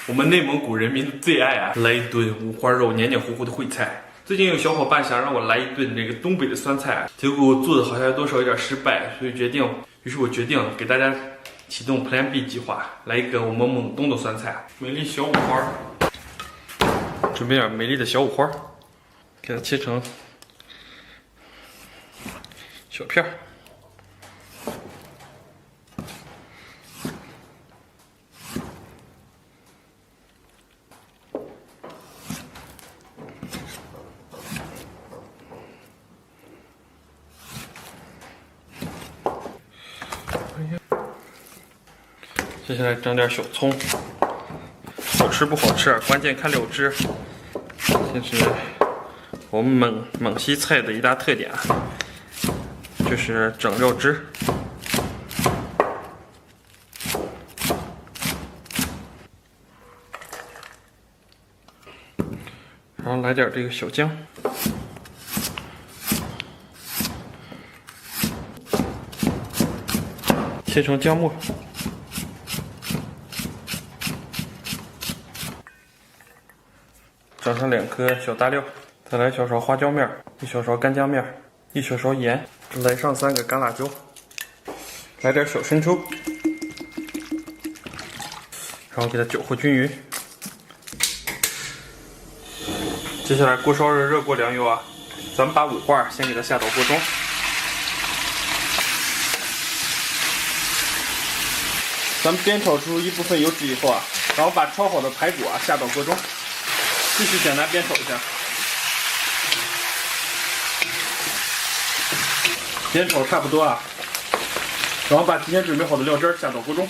我们内蒙古人民的最爱啊，来一顿五花肉黏黏糊糊的烩菜。最近有小伙伴想让我来一顿这个东北的酸菜，结果我做的好像多少有点失败，于是我决定给大家启动 Plan B 计划，来一个我们蒙东的酸菜，美丽小五花。准备点美丽的小五花，给它切成小片儿。接下来整点小葱，好吃不好吃，关键看肉汁。这是我们蒙西菜的一大特点，就是整肉汁。然后来点这个小姜。切成姜末，整上2颗小大料，再来小勺花椒面，1小勺干姜面，1小勺盐，来上3个干辣椒，来点小生抽，然后给它搅和均匀。接下来锅烧热过凉油啊，咱们把五花先给它下到锅中。咱们煸炒出一部分油脂以后啊，然后把焯好的排骨啊下到锅中，继续简单煸炒一下。煸炒差不多啊，然后把提前准备好的料汁下到锅中。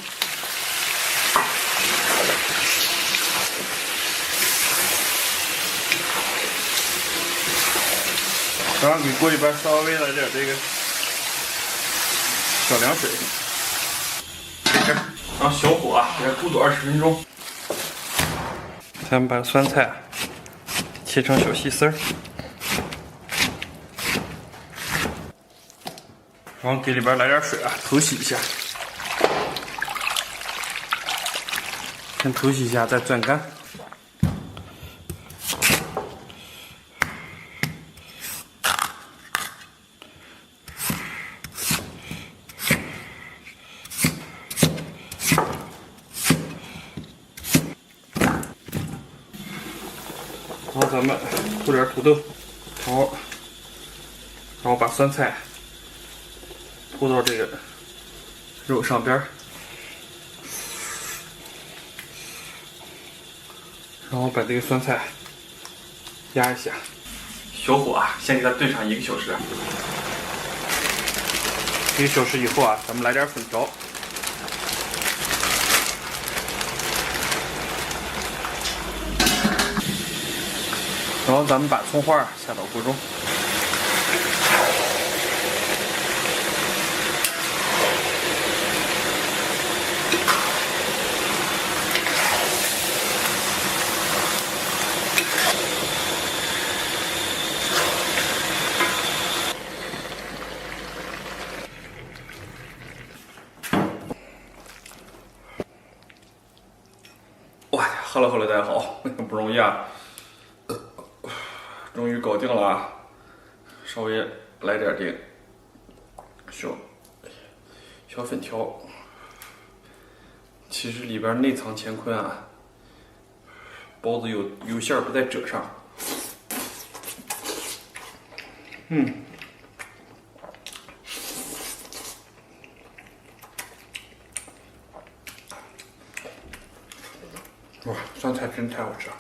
然后给锅里边稍微来点这个小凉水。然后小火啊，给它咕嘟20分钟。咱们把酸菜切成小细丝儿，然后给里边来点水啊，头洗一下。先头洗一下，再攥干。然后咱们铺点土豆，然后把酸菜铺到这个肉上边，然后把这个酸菜压一下，小火啊，先给它炖上1个小时。1个小时以后啊，咱们来点粉条。然后咱们把葱花下到锅中，哇，Hello，大家好，不容易啊。终于搞定了啊！稍微来点这个小粉条，其实里边内藏乾坤啊，包子有馅儿不在褶上。哇，酸菜真太好吃了。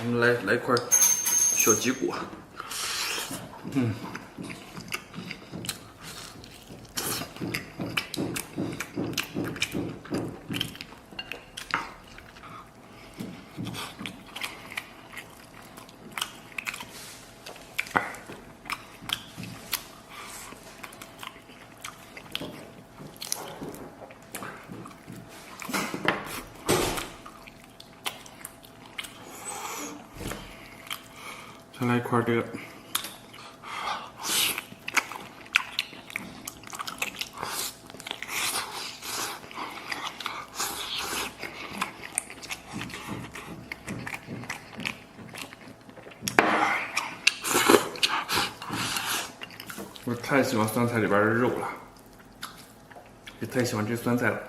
我们来一块小脊骨。再来一块这个。我太喜欢酸菜里边的肉了，也太喜欢这酸菜了。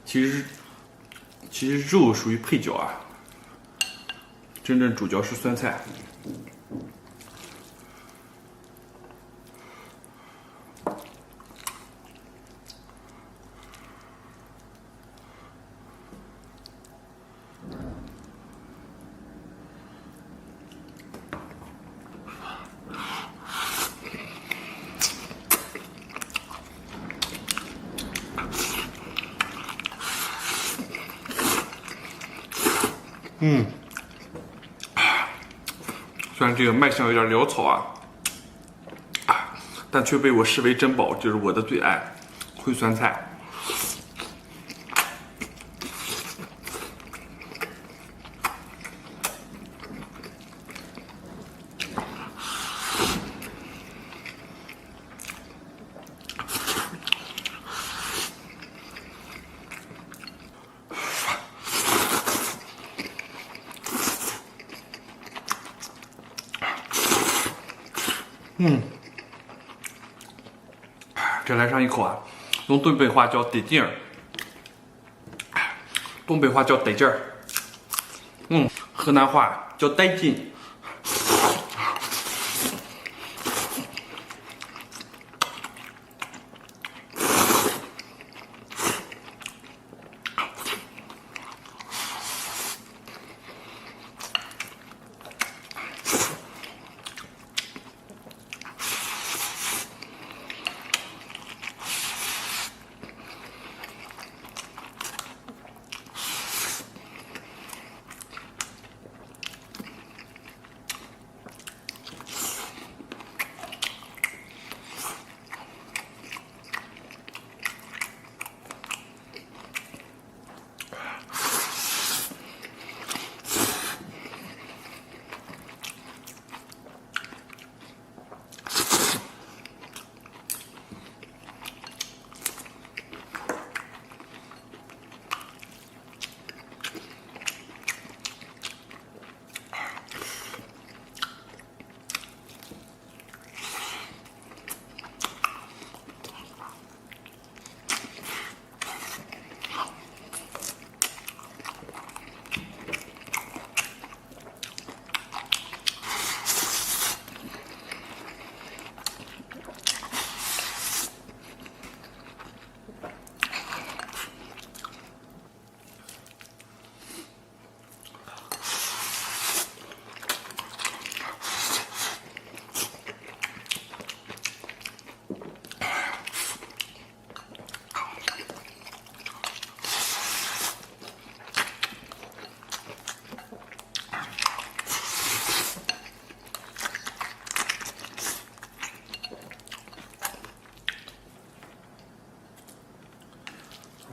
其实肉属于配角啊，真正主角是酸菜。虽然这个卖相有点潦草但却被我视为珍宝，就是我的最爱——烩酸菜。这来上一口啊，用东北话叫得劲儿，东北话叫得劲儿，河南话叫带劲。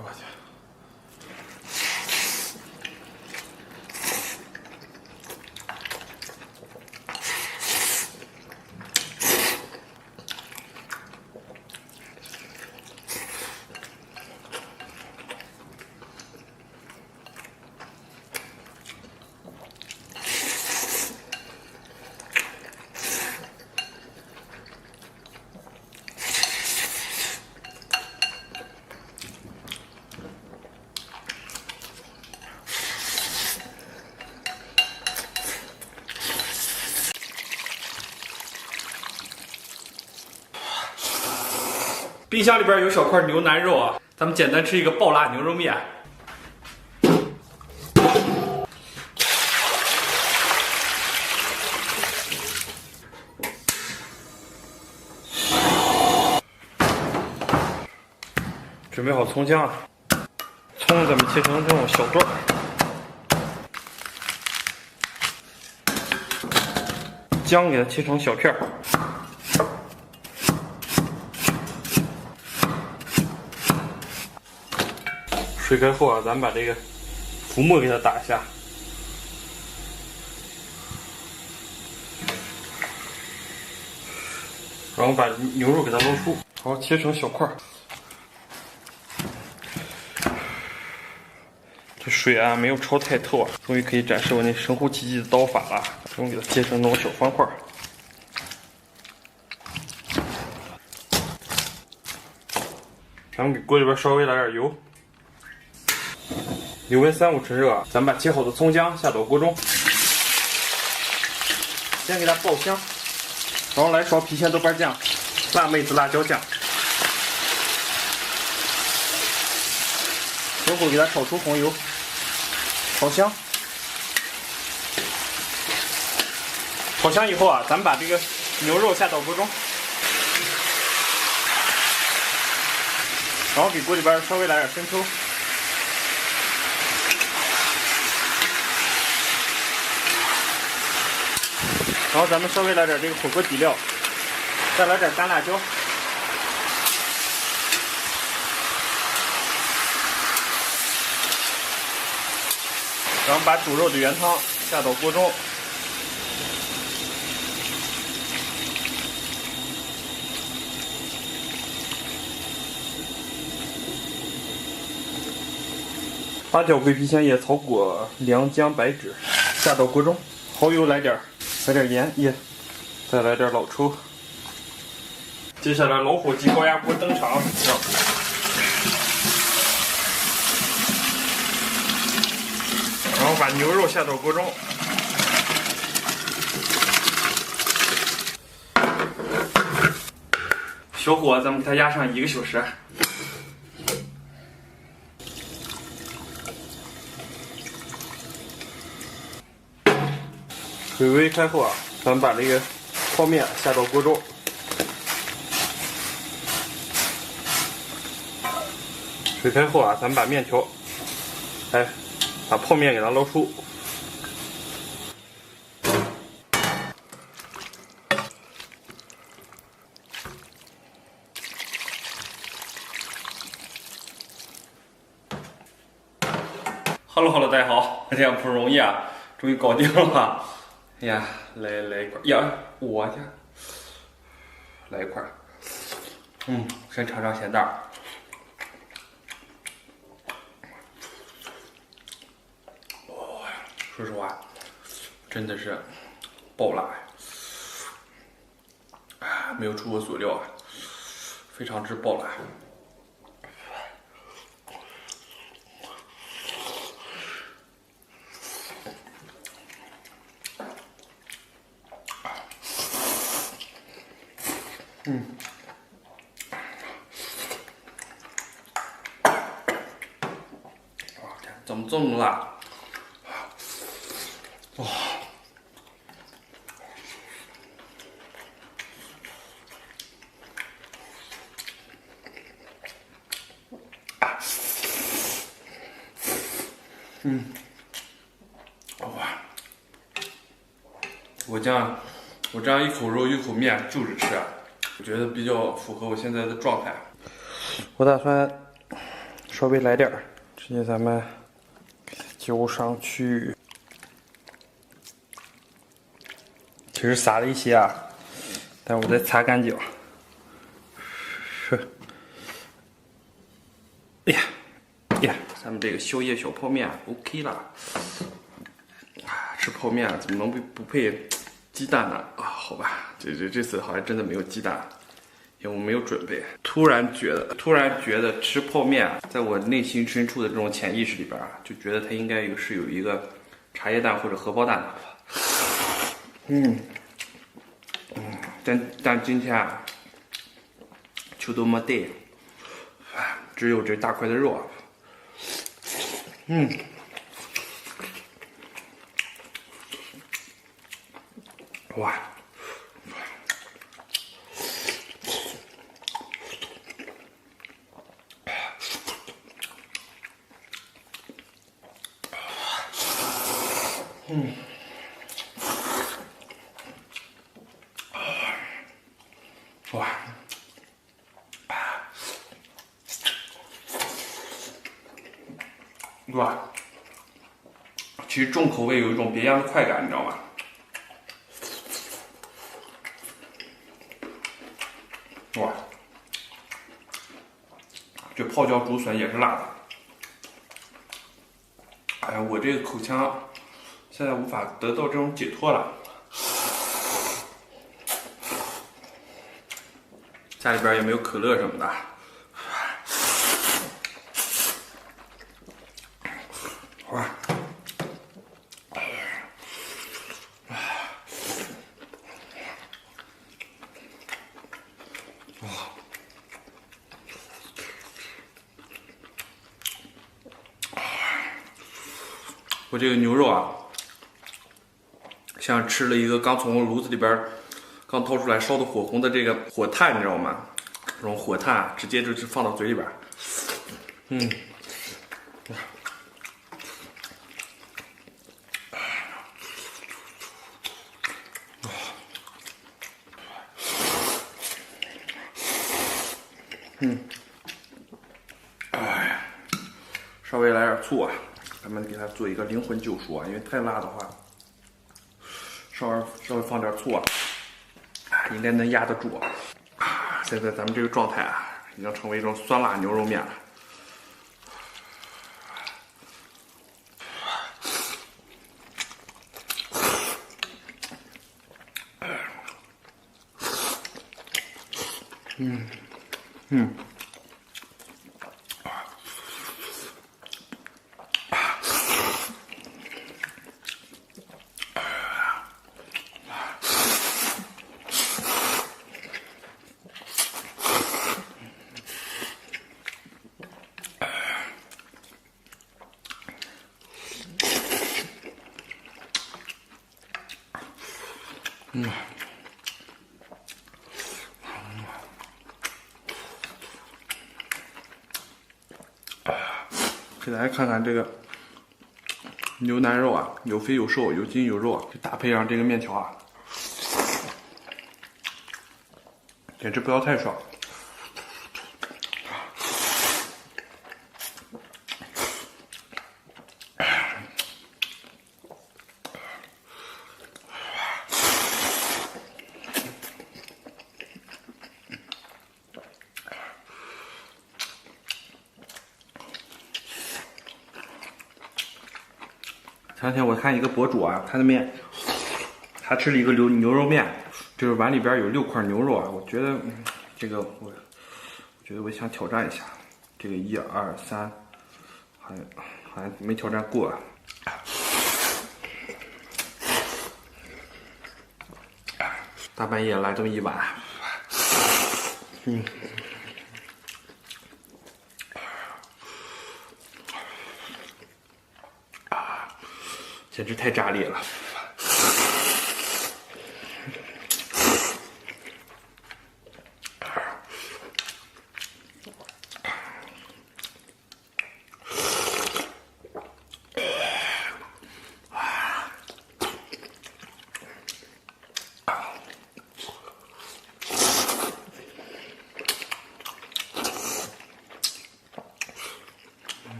我去。冰箱里边有小块牛腩肉啊，咱们简单吃一个爆辣牛肉面。准备好葱姜啊，葱咱们切成这种小段儿，姜给它切成小片儿。水开后啊，咱们把这个浮沫给它打一下。然后把牛肉给它捞出，然后切成小块。这水啊没有焯太透啊，终于可以展示我那神乎其技的刀法了。终于给它切成那种小方块。咱们给锅里边稍微来点油，油温3、5成热，咱们把切好的葱姜下到锅中，先给它爆香，然后来勺郫县豆瓣酱、辣妹子辣椒酱，小火给它炒出红油，炒香。炒香以后啊，咱们把这个牛肉下到锅中。然后给锅里边稍微来点生抽，然后咱们稍微来点这个火锅底料，再来点干辣椒，然后把煮肉的原汤下到锅中。八角、桂皮、鲜叶、草果、良姜、白芷下到锅中，蚝油来点盐，再来点老抽。接下来老火鸡高压锅登场，然后把牛肉下到锅中，小火咱们给它压上1个小时。水微开后啊，咱们把这个泡面下到锅中，水开后啊，咱们把面条，把泡面给它捞出。Hello， 大家好，这样不容易啊，终于搞定了。哎呀，来一块呀！我的，来一块。先尝尝咸蛋。说实话，真的是爆辣呀！没有出我所料啊，非常之爆辣。怎么这么辣？哇！哇！我这样一口肉一口面就着吃啊，我觉得比较符合我现在的状态。我打算稍微来点儿，直接咱们浇上去。其实撒了一些啊，但我再擦干净。哎呀，咱们这个宵夜小泡面 OK 了。吃泡面怎么能不配鸡蛋呢？啊，好吧，这次好像真的没有鸡蛋，因为我没有准备。突然觉得吃泡面，在我内心深处的这种潜意识里边啊，就觉得它应该有一个茶叶蛋或者荷包蛋的。但今天啊，就都没得，只有这大块的肉啊。哇！哇！哇！其实重口味有一种别样的快感，你知道吗？哇，这泡椒竹笋也是辣的。哎呀，我这个口腔现在无法得到这种解脱了。家里边也没有可乐什么的。哇！我这个牛肉啊，像吃了一个刚从炉子里边刚掏出来烧的火红的这个火炭，你知道吗？这种火炭直接就是放到嘴里边，稍微来点醋啊，咱们给它做一个灵魂救赎啊，因为太辣的话，稍微放点醋啊，应该能压得住啊。现在咱们这个状态啊，已经成为一种酸辣牛肉面了。给大家看看这个牛腩肉啊，有肥有瘦，有筋有肉啊，就搭配上这个面条啊，简直不要太爽。前两天我看一个博主啊，他吃了一个牛肉面，就是碗里边有6块牛肉啊。我觉得这个我觉得我想挑战一下，这个1、2、3，好像没挑战过啊。大半夜来这么一碗，简直太炸裂了！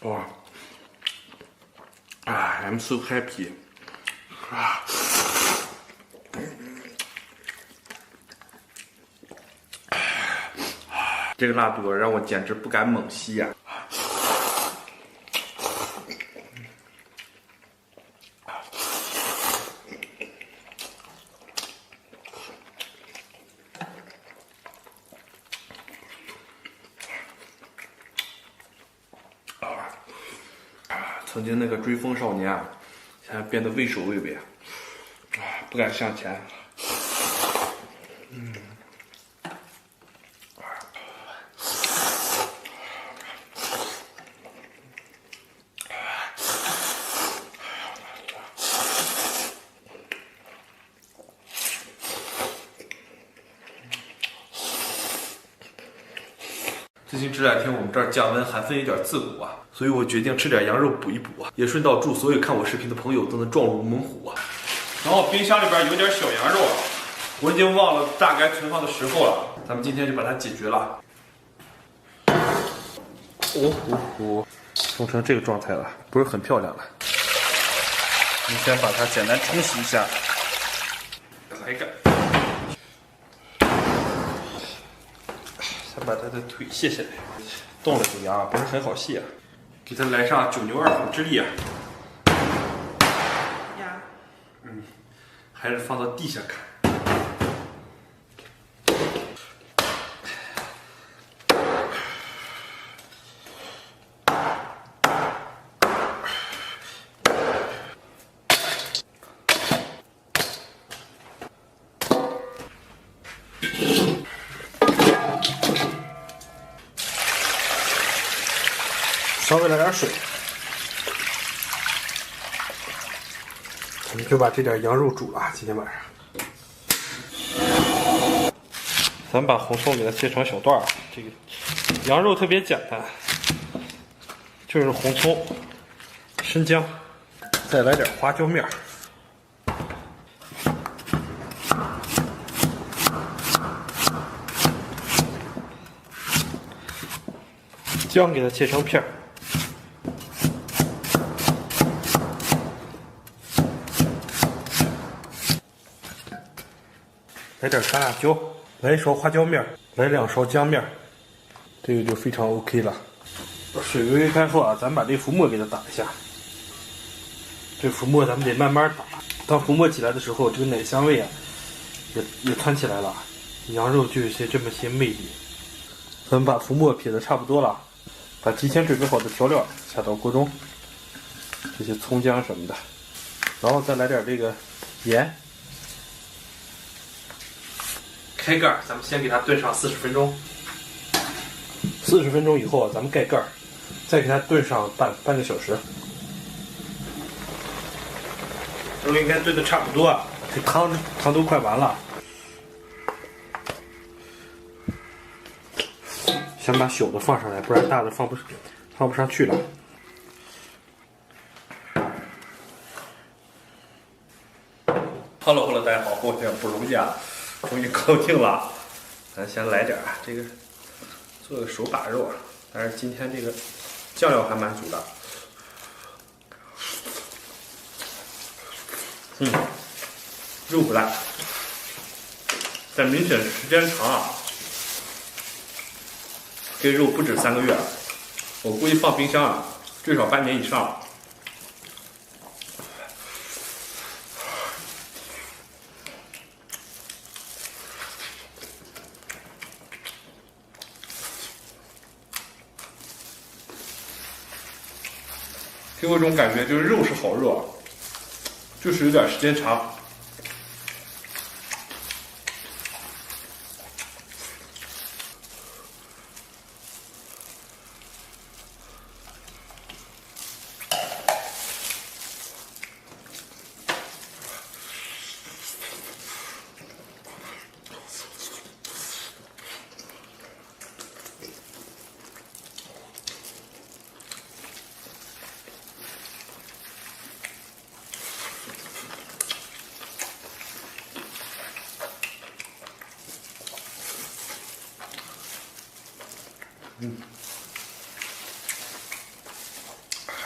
哇！I'm so happy！ 这个辣度让我简直不敢猛吸呀！曾经那个追风少年啊，现在变得畏首畏尾啊，不敢向前。最近这2天我们这儿降温，寒风有点刺骨啊，所以我决定吃点羊肉补一补啊，也顺道祝所有看我视频的朋友都能壮如猛虎啊。然后冰箱里边有点小羊肉，我已经忘了大概存放的时候了，咱们今天就把它解决了。弄成这个状态了，不是很漂亮了。我们先把它简单冲洗一下，来一个，先把它的腿卸下来。动了这个羊不是很好卸，给它来上9牛2虎之力啊！呀，还是放到地下看。稍微来点水，我们就把这点羊肉煮了。今天晚上，咱们把红葱给它切成小段儿。这个羊肉特别简单，就是红葱、生姜，再来点花椒面儿。姜给它切成片儿。来点干辣椒，来1勺花椒面，来2勺姜面，这个就非常 OK 了。水微微开后啊，咱们把这浮沫给它打一下。这浮沫咱们得慢慢打，当浮沫起来的时候，这个奶香味啊也窜起来了，羊肉就有这么些魅力。咱们把浮沫撇得差不多了，把提前准备好的调料下到锅中，这些葱姜什么的，然后再来点这个盐。开盖，咱们先给它炖上40分钟。40分钟以后，咱们盖盖，再给它炖上半个小时。都应该炖的差不多啊，这汤都快完了。先把小的放上来，不然大的放不上去了。Hello， 大家好，我这不容易啊。终于搞定了，咱先来点这个，做个手把肉，但是今天这个酱料还蛮足的。肉不烂，但明显时间长啊，这肉不止3个月，我估计放冰箱啊，最少半年以上。给我一种感觉，就是肉是好肉啊，就是有点时间长。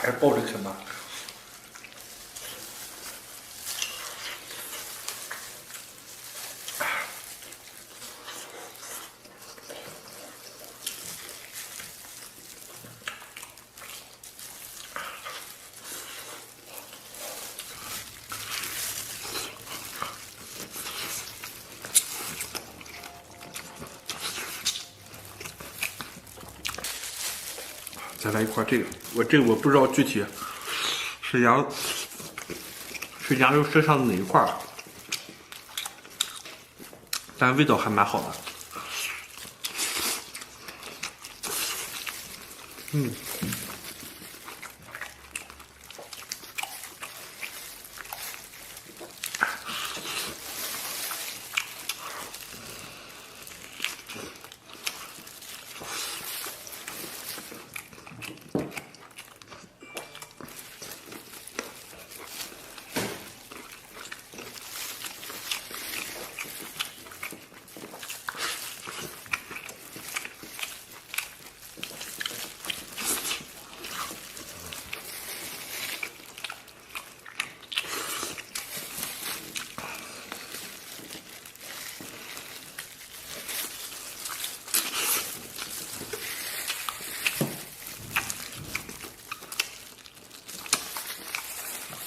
还是抱着啃吧。再来一块这个，我不知道具体是羊肉身上的哪一块，但味道还蛮好的。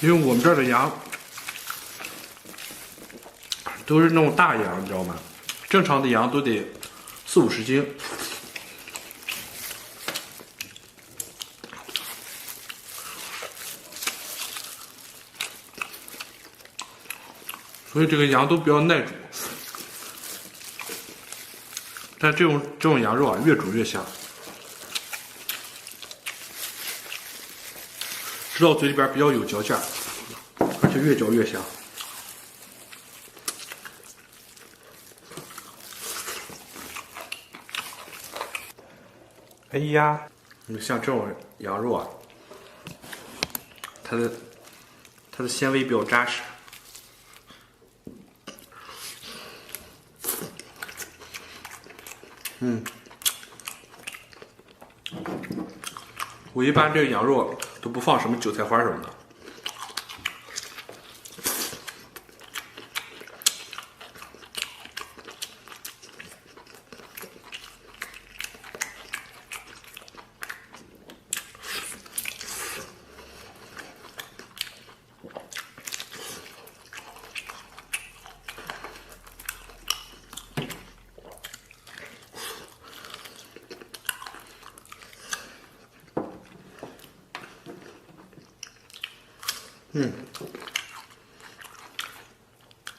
因为我们这儿的羊都是那种大羊，你知道吗？正常的羊都得40-50斤。所以这个羊都比较耐煮，但这种羊肉啊，越煮越香，吃到嘴里边比较有嚼劲儿，而且越嚼越香。哎呀，你像这种羊肉啊，它的纤维比较扎实。我一般这个羊肉都不放什么韭菜花什么的。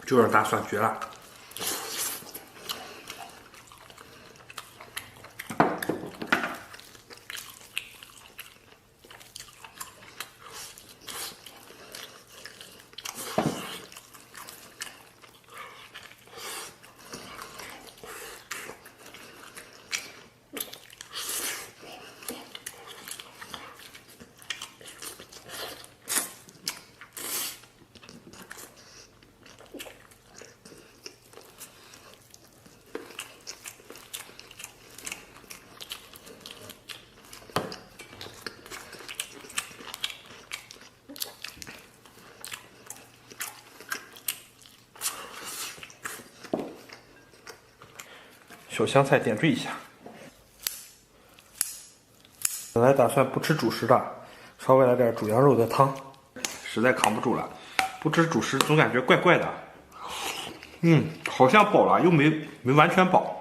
就让大蒜绝了。小香菜点缀一下。本来打算不吃主食的，稍微来点煮羊肉的汤，实在扛不住了。不吃主食总感觉怪怪的。好像饱了，又没完全饱。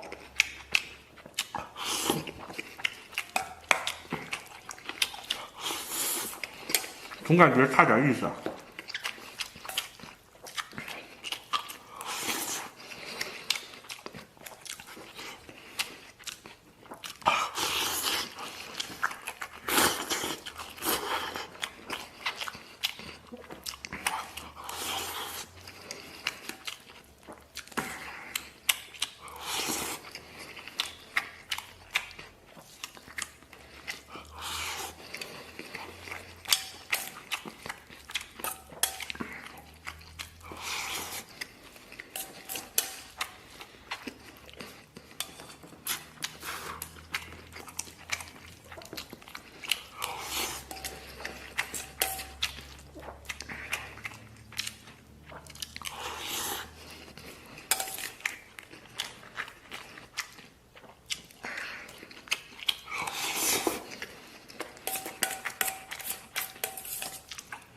总感觉差点意思。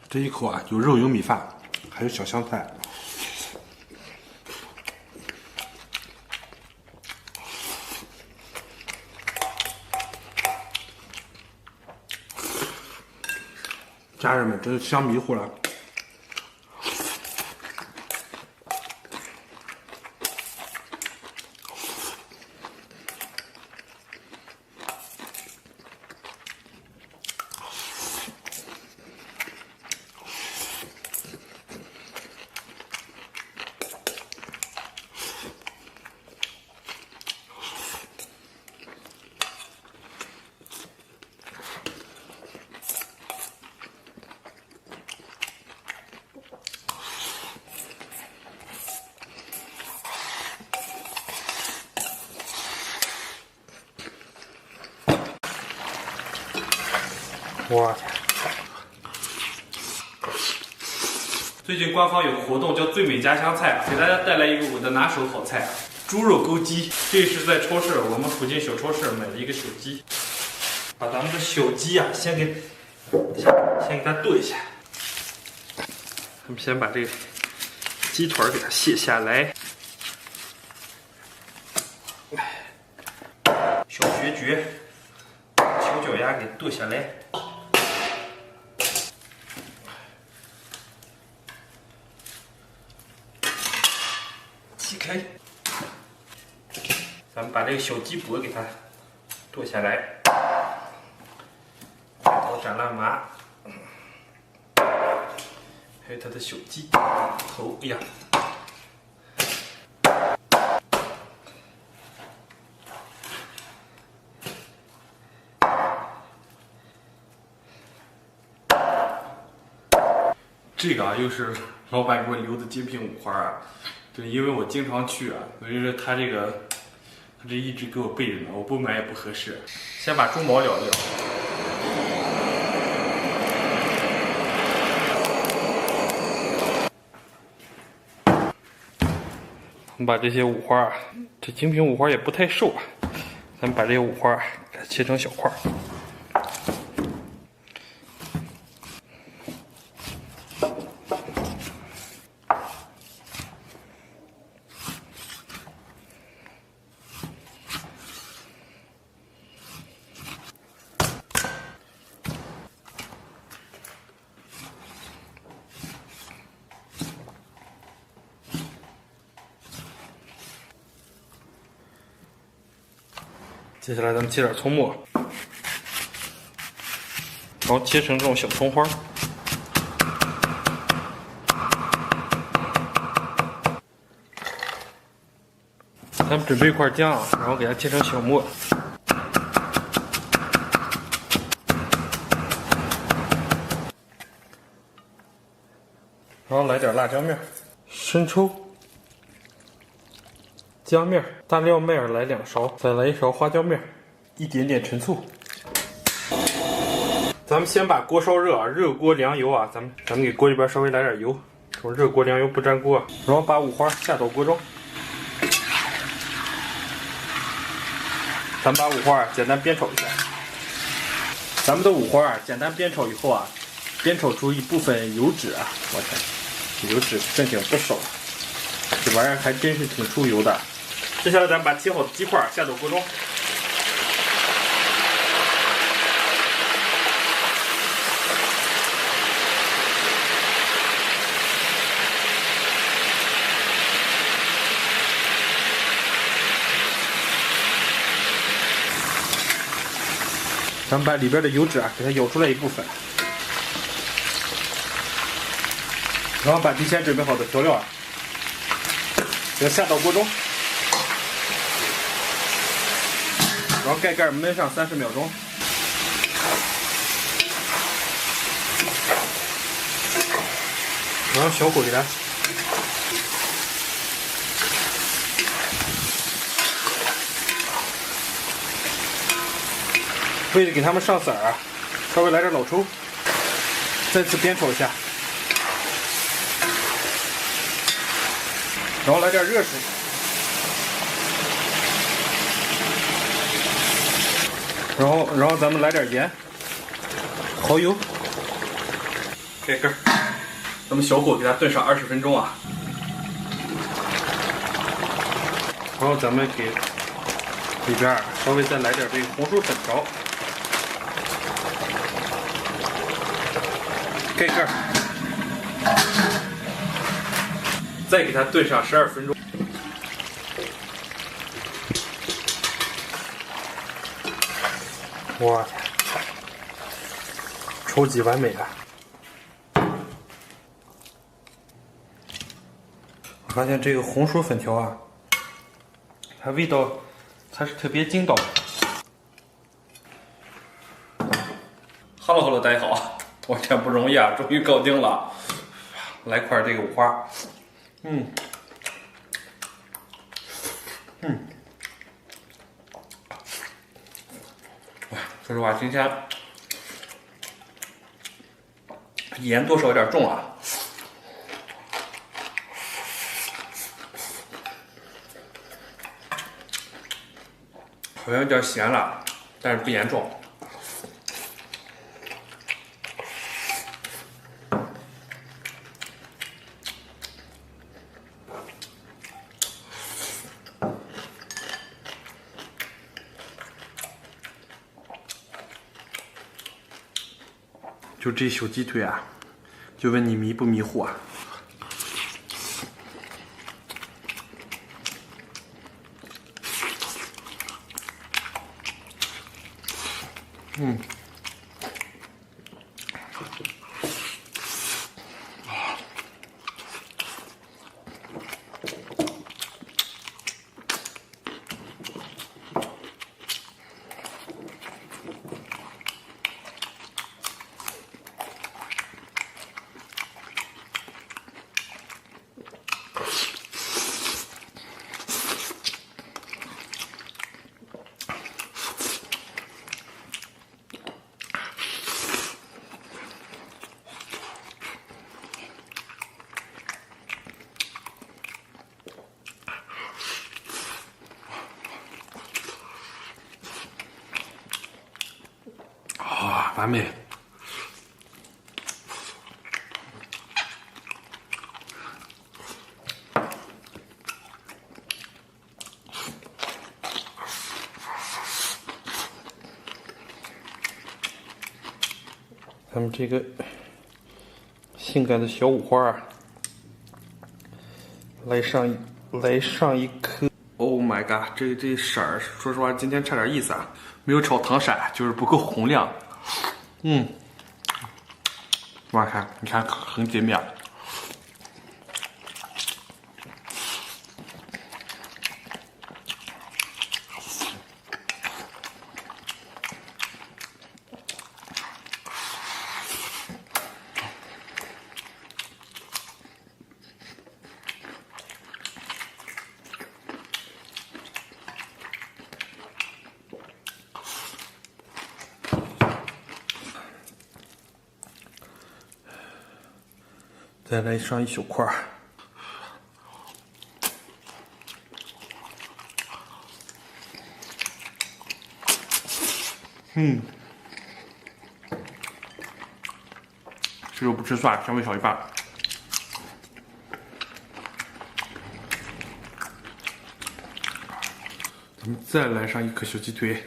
这一口啊，有肉有米饭，还有小香菜。家人们，真是香迷糊了。我天！最近官方有个活动叫“最美家乡菜”，给大家带来一个我的拿手好菜——猪肉枸鸡。这是在超市，我们附近小超市买的一个小鸡。把咱们的小鸡啊，先给它剁一下。咱们先把这个鸡腿给它卸下来，小决绝，小脚丫给剁下来。劈开，咱们把这个小鸡脖给它剁下来，刀斩乱麻，还有它的小鸡头，哎呀，这个啊，又是老板给我留的精品五花啊。对，因为我经常去啊，所以说他这一直给我备着呢，我不买也不合适。先把猪毛燎燎，我们把这些五花啊，这精品五花也不太瘦啊，咱们把这些五花给它切成小块。接下来咱们切点葱末，然后切成这种小葱花。咱们准备一块姜啊，然后给它切成小末。然后来点辣椒面、生抽、姜面、大料面来2勺，再来1勺花椒面，一点点陈醋。咱们先把锅烧热啊，热锅凉油啊，咱们给锅里边稍微来点油，这种热锅凉油不粘锅，然后把五花下到锅中。咱们把五花简单煸炒一下。咱们的五花简单煸炒以后啊，煸炒出一部分油脂啊，我天，这油脂正经不少，这玩意儿还真是挺出油的。接下来咱们把切好的鸡块下到锅中，咱们把里边的油脂啊给它舀出来一部分，然后把提前准备好的调料啊给它下到锅中，然后盖盖焖上30秒钟。然后小火给它为了给它们上色啊，稍微来点老抽，再次煸炒一下，然后来点热水，然后咱们来点盐、蚝油，盖盖，咱们小火给它炖上20分钟啊，然后咱们给里边稍微再来点这个红薯粉条。盖盖，再给它炖上12分钟。我天，超级完美啊！我发现这个红薯粉条啊，它味道它是特别筋道的。Hello， 大家好。我天，不容易啊，终于搞定了！来块这个五花，说实话，今天盐多少有点重啊。好像有点咸了，但是不严重。就这小鸡腿啊，就问你迷不迷糊啊？完美。咱们这个性感的小五花啊，来上一颗。Oh my god，这色儿，说实话，今天差点意思啊，没有炒糖色，就是不够红亮。我看，你看很紧密啊。再来上一小块儿。吃肉不吃蒜，香味少一半。咱们再来上一颗小鸡腿。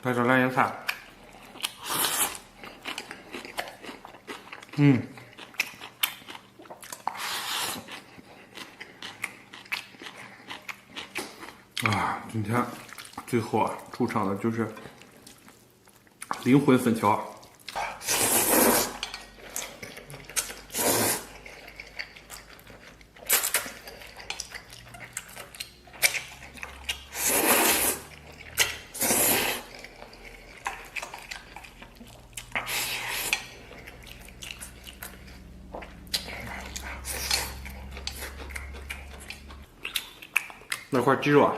来点蓝叶菜。今天最后啊出场的就是灵魂粉条。那块鸡肉啊，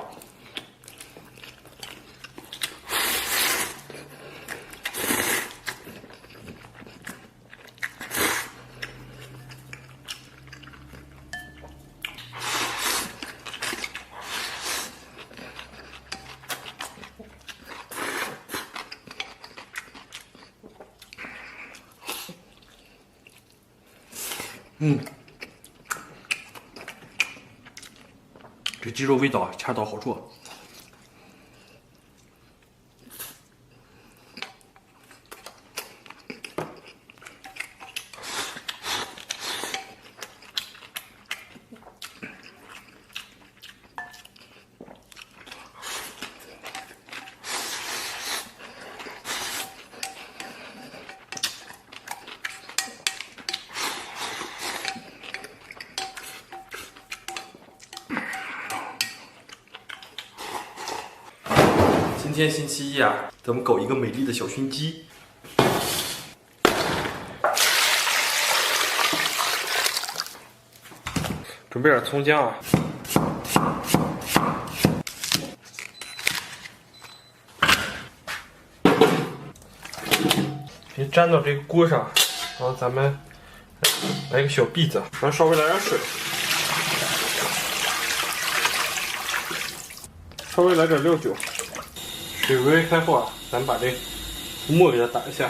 这鸡肉味道恰到好处。今天星期一啊，咱们搞一个美丽的小熏鸡。准备点葱姜啊。别粘到这个锅上，然后咱们来个小篦子，然后稍微来点水，稍微来点料酒。水微微开后啊，咱们把这浮沫给它打一下。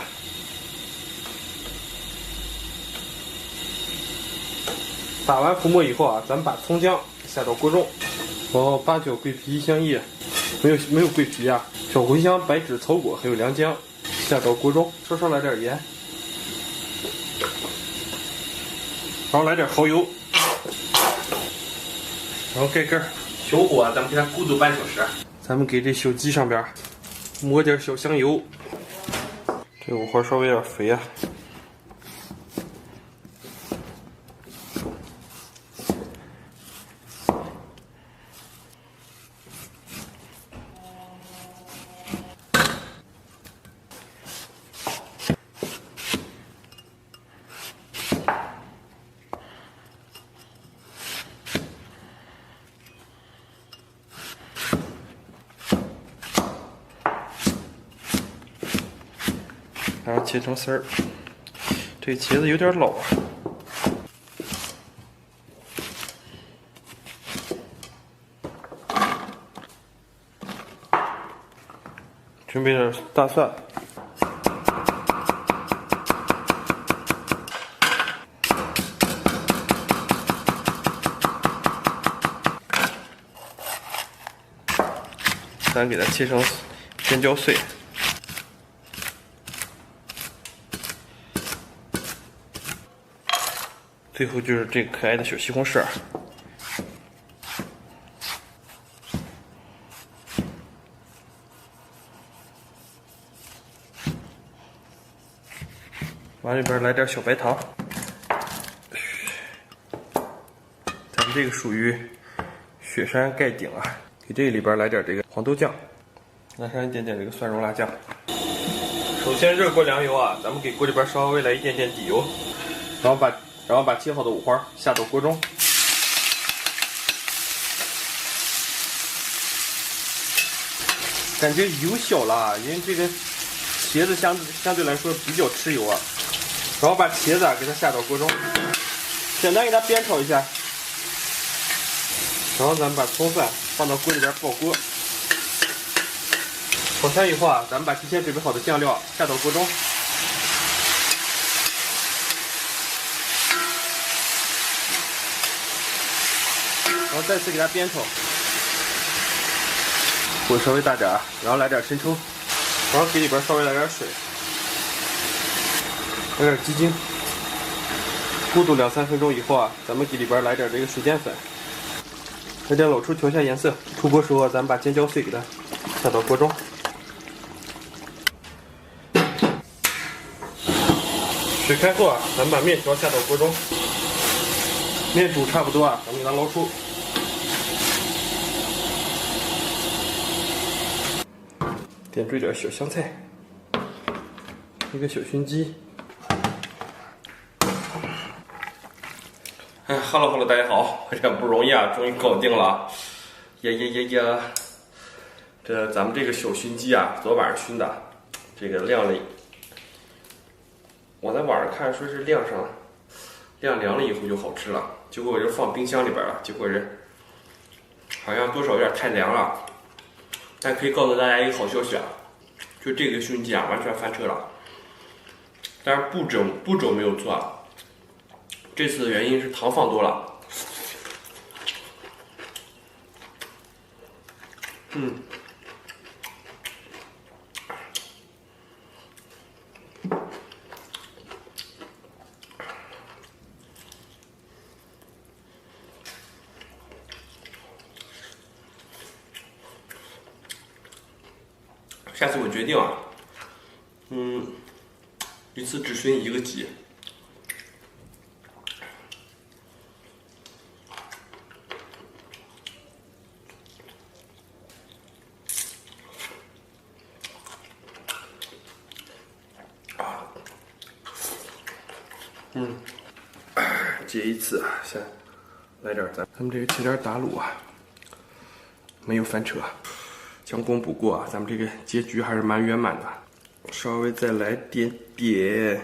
打完浮沫以后啊，咱们把葱姜下到锅中，然后八角、桂皮、香叶，没有桂皮啊，小茴香、白芷、草果还有良姜下到锅中，稍来点盐，然后来点蚝油，然后盖盖，小火啊，咱们给它咕嘟半小时。咱们给这小鸡上边抹点小香油，这五花稍微有点肥啊。然后切成丝儿，这茄子有点老啊。准备点大蒜，咱给它切成尖椒碎。最后就是这个可爱的小西红柿，往里边来点小白糖。咱们这个属于雪山盖顶啊，给这里边来点这个黄豆酱，来上一点点这个蒜蓉辣酱。首先热锅凉油啊，咱们给锅里边稍微来一点点底油，然后把切好的五花下到锅中，感觉油小了，因为这个茄子相对来说比较吃油啊。然后把茄子给它下到锅中，简单给它煸炒一下，然后咱们把葱蒜放到锅里边爆锅，炒香以后啊，咱们把提前准备好的酱料下到锅中。然后再次给它煸炒，火稍微大点，然后来点生抽，然后给里边稍微来点水，来点鸡精，咕嘟2-3分钟以后啊，咱们给里边来点这个水淀粉，来点老抽调一下颜色。出锅时候啊，咱们把尖椒碎给它下到锅中，水开后啊，咱们把面条下到锅中，面煮差不多啊，咱们给它捞出。点缀点小香菜，一个小熏鸡。哎，Hello， 大家好，这不容易啊，终于搞定了。呀！这咱们这个小熏鸡啊，昨晚上熏的，这个晾了。我在网上看说是晾凉了以后就好吃了，结果我就放冰箱里边了，结果是好像多少有点太凉了。但可以告诉大家一个好消息啊，就这个熏鸡啊，完全翻车了。但是步骤没有错啊，这次的原因是糖放多了。下次我决定啊，一次只熏一个鸡。接一次，先来点咱们这个切点打卤啊，没有翻车，将功补过啊，咱们这个结局还是蛮圆满的。稍微再来点点，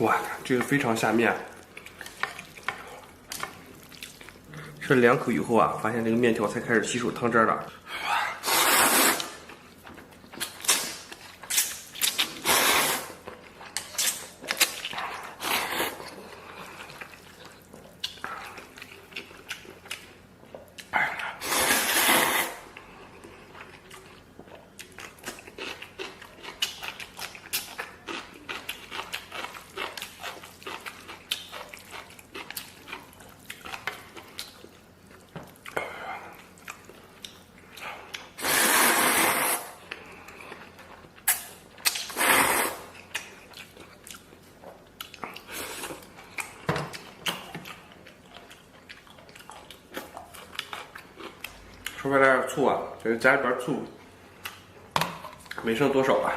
哇，这个非常下面。吃了2口以后啊，发现这个面条才开始吸收汤汁了。稍微来点醋啊，这个加一点醋，没剩多少了。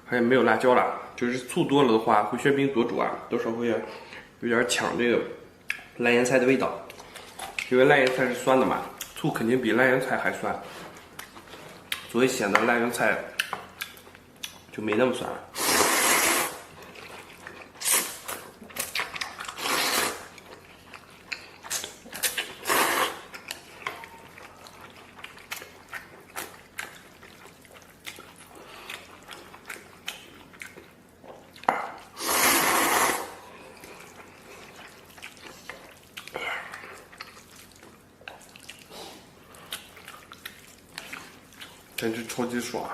还有没有辣椒了？就是醋多了的话，会喧宾夺主啊，多少会有点抢这个烂盐菜的味道。因为烂盐菜是酸的嘛，醋肯定比烂盐菜还酸，所以显得烂盐菜就没那么酸了。真是超级爽！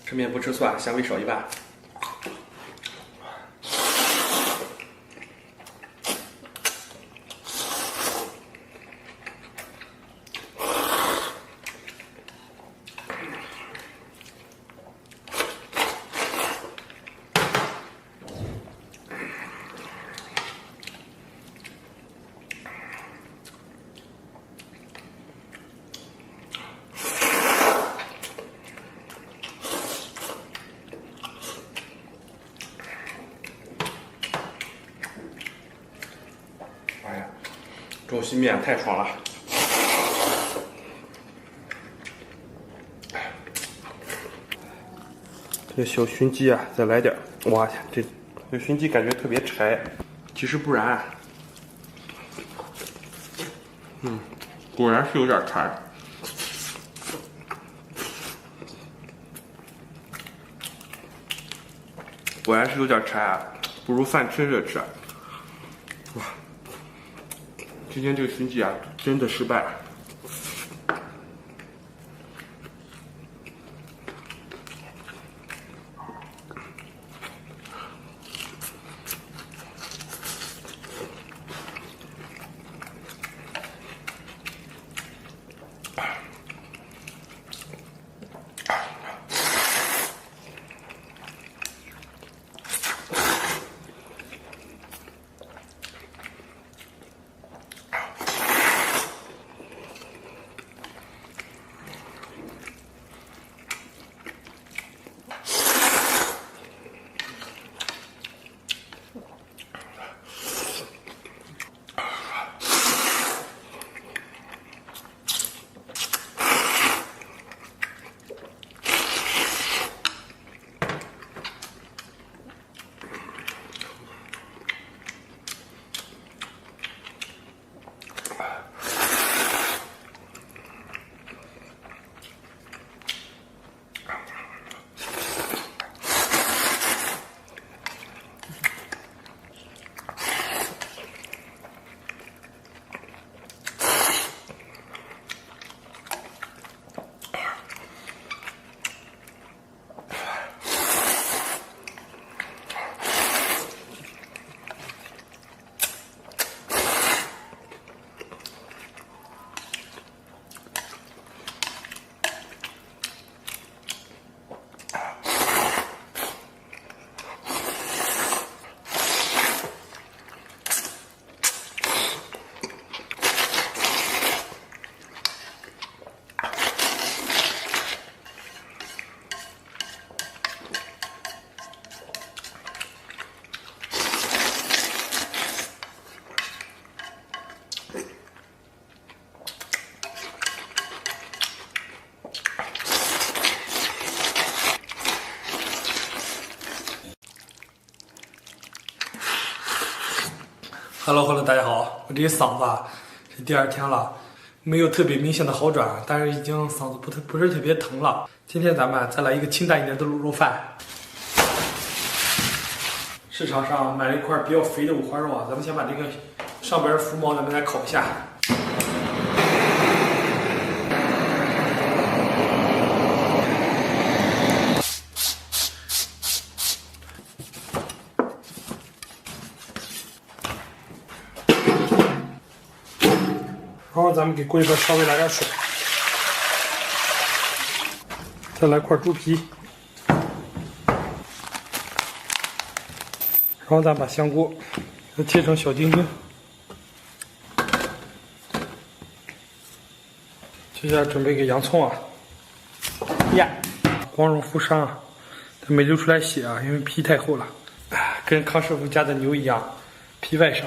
吃面不吃蒜，香味少一半。哎呀，中西面太爽了！这个小熏鸡啊，再来点。哇，这熏鸡感觉特别柴，其实不然。果然是有点柴。果然是有点柴啊，不如饭吃着吃。哇，今天这个熏鸡啊，真的失败了。Hello，大家好，我这嗓子啊是第2天了，没有特别明显的好转，但是已经嗓子不是特别疼了。今天咱们再来一个清淡一点的卤肉饭。市场上买了一块比较肥的五花肉啊，咱们先把这个上边的浮毛咱们来烤一下。然后咱们给锅里边稍微来点水，再来块猪皮，然后咱把香菇切成小丁丁，接下来准备个洋葱啊，呀，光荣负伤啊，它没流出来血啊，因为皮太厚了，跟康师傅家的牛一样，皮外伤。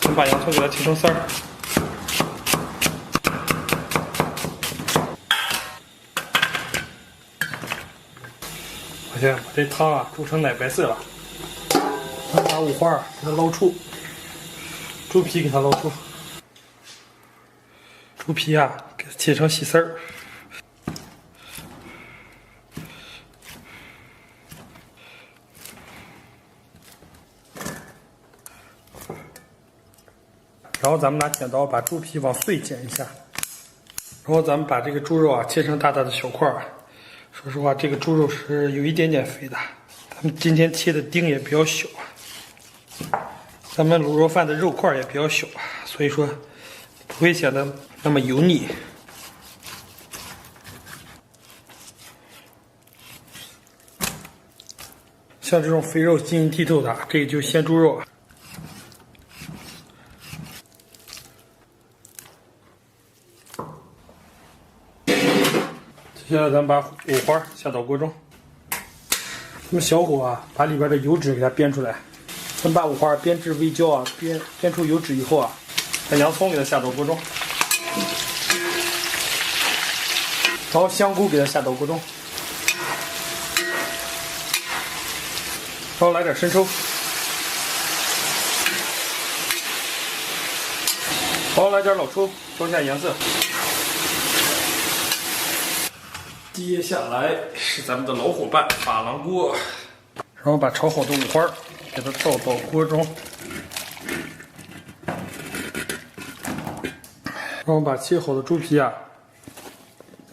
咱把洋葱给它切成丝儿，我先把这汤啊煮成奶白色了，咱把五花给它捞出，猪皮给它捞出，猪皮啊给它切成细丝儿。然后咱们拿剪刀把猪皮往碎剪一下，然后咱们把这个猪肉啊切成大大的小块儿。说实话，这个猪肉是有一点点肥的，咱们今天切的丁也比较小，咱们卤肉饭的肉块也比较小，所以说不会显得那么油腻。像这种肥肉晶莹剔透的，这个就鲜猪肉。接下来咱们把五花下到锅中，咱们小火啊，把里边的油脂给它煸出来。咱们把五花煸至微焦啊，煸出油脂以后啊，把洋葱给它下到锅中，然后香菇给它下到锅中，然后来点生抽，然后来点老抽，调一下颜色。接下来是咱们的老伙伴珐琅锅，然后把炒好的五花给它倒到锅中，然后把切好的猪皮啊，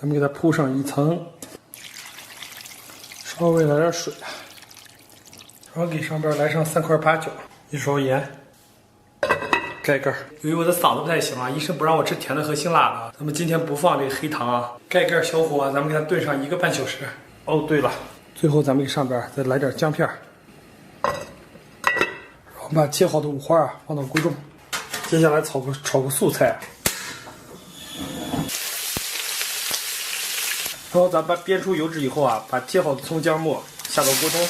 咱们给它铺上一层，稍微来点水，然后给上边来上3块八角，1勺盐，盖盖。由于我的嗓子不太行啊，医生不让我吃甜的和辛辣的，咱们今天不放这个黑糖啊。盖盖小火啊，咱们给它炖上1个半小时。哦，对了，最后咱们给上边再来点姜片，然后把切好的五花啊放到锅中。接下来炒个素菜，然后咱们煸出油脂以后啊，把切好的葱姜末下到锅中，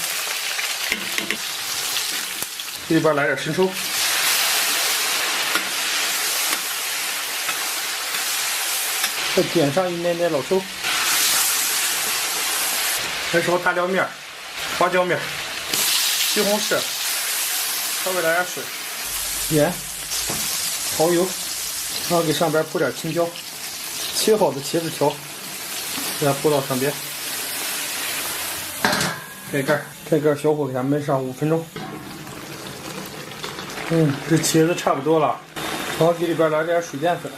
这里边来点生抽。再点上一点点老抽，来勺大料面、花椒面、西红柿，稍微来点水、盐、蚝油，然后给上边铺点青椒，切好的茄子条，给它铺到上边，盖盖，小火给它焖上5分钟。这茄子差不多了，然后给里边来点水淀粉。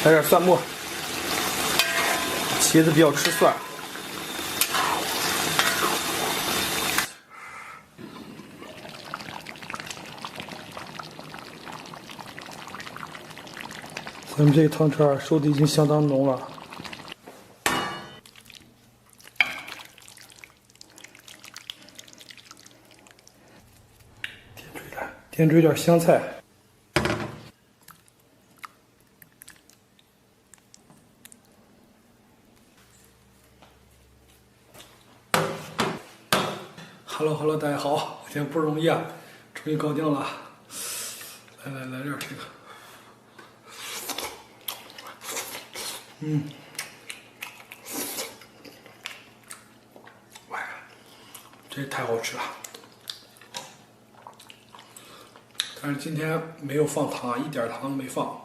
来点蒜末，茄子比较吃蒜。咱们这个汤圈收的已经相当浓了。点缀点香菜。Hello， 大家好，我今天不容易啊，终于搞定了。来点这个。哇，这也太好吃了！但是今天没有放糖，一点糖都没放，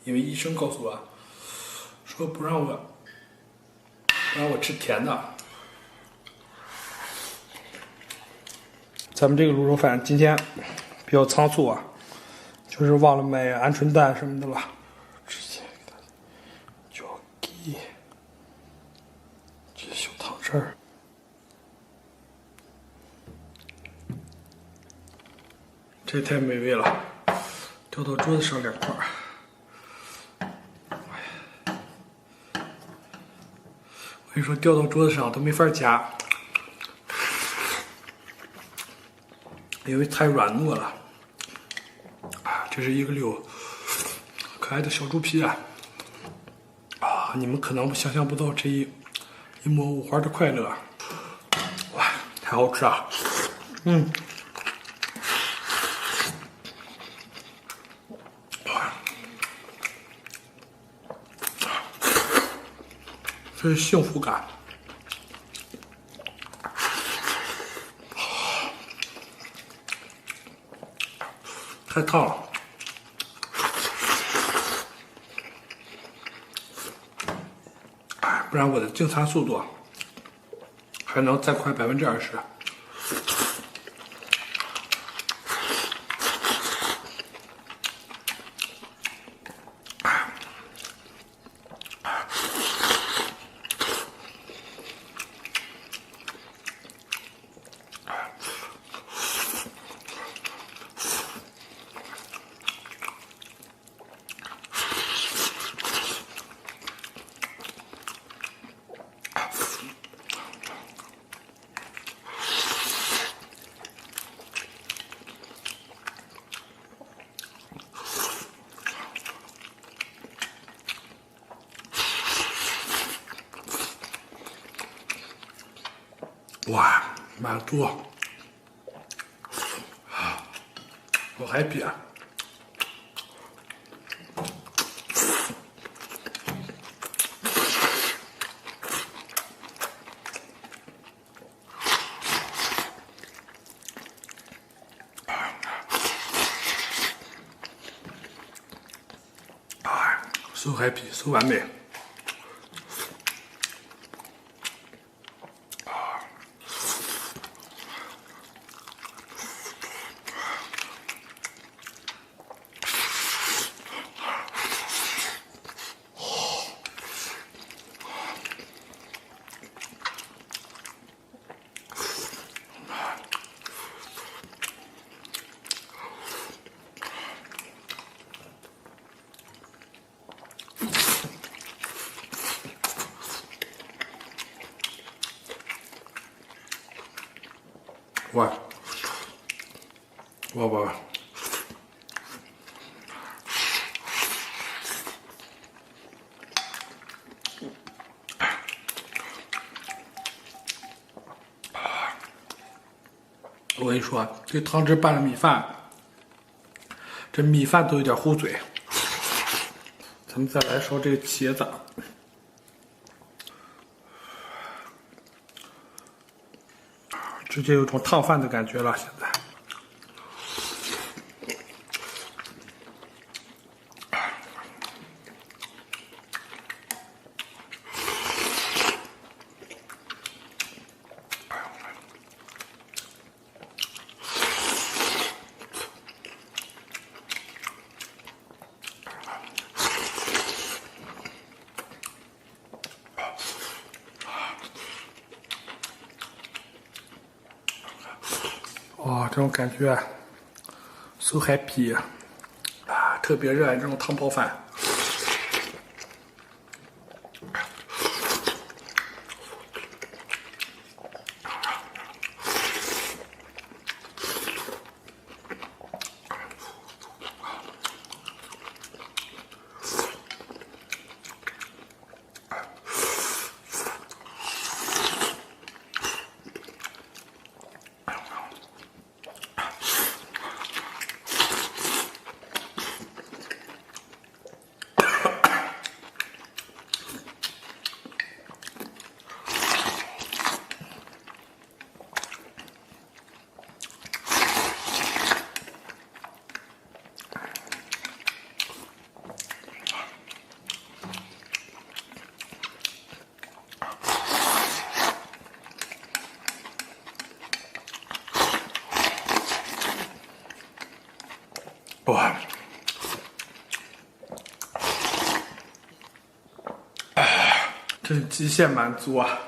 因为医生告诉我，说不让我吃甜的。咱们这个卤肉饭今天比较仓促啊，就是忘了买鹌鹑蛋什么的了，直接给它搅给这小汤汁儿。这太美味了，掉到桌子上2块。我跟你说，掉到桌子上都没法夹，因为太软糯了。这是一个溜可爱的小猪皮啊！你们可能想象不到这一抹五花的快乐。哇，太好吃啊！这是幸福感。太烫了，不然我的净餐速度还能再快20%。哇，满足，我happy啊！so happy， so 完美。哇！我跟你说，这汤汁拌了米饭，这米饭都有点糊嘴。咱们再来烧这个茄子。直接有种烫饭的感觉了，现在。这种感觉 so happy 啊！特别热爱这种汤泡饭。哇！这是极限满足啊！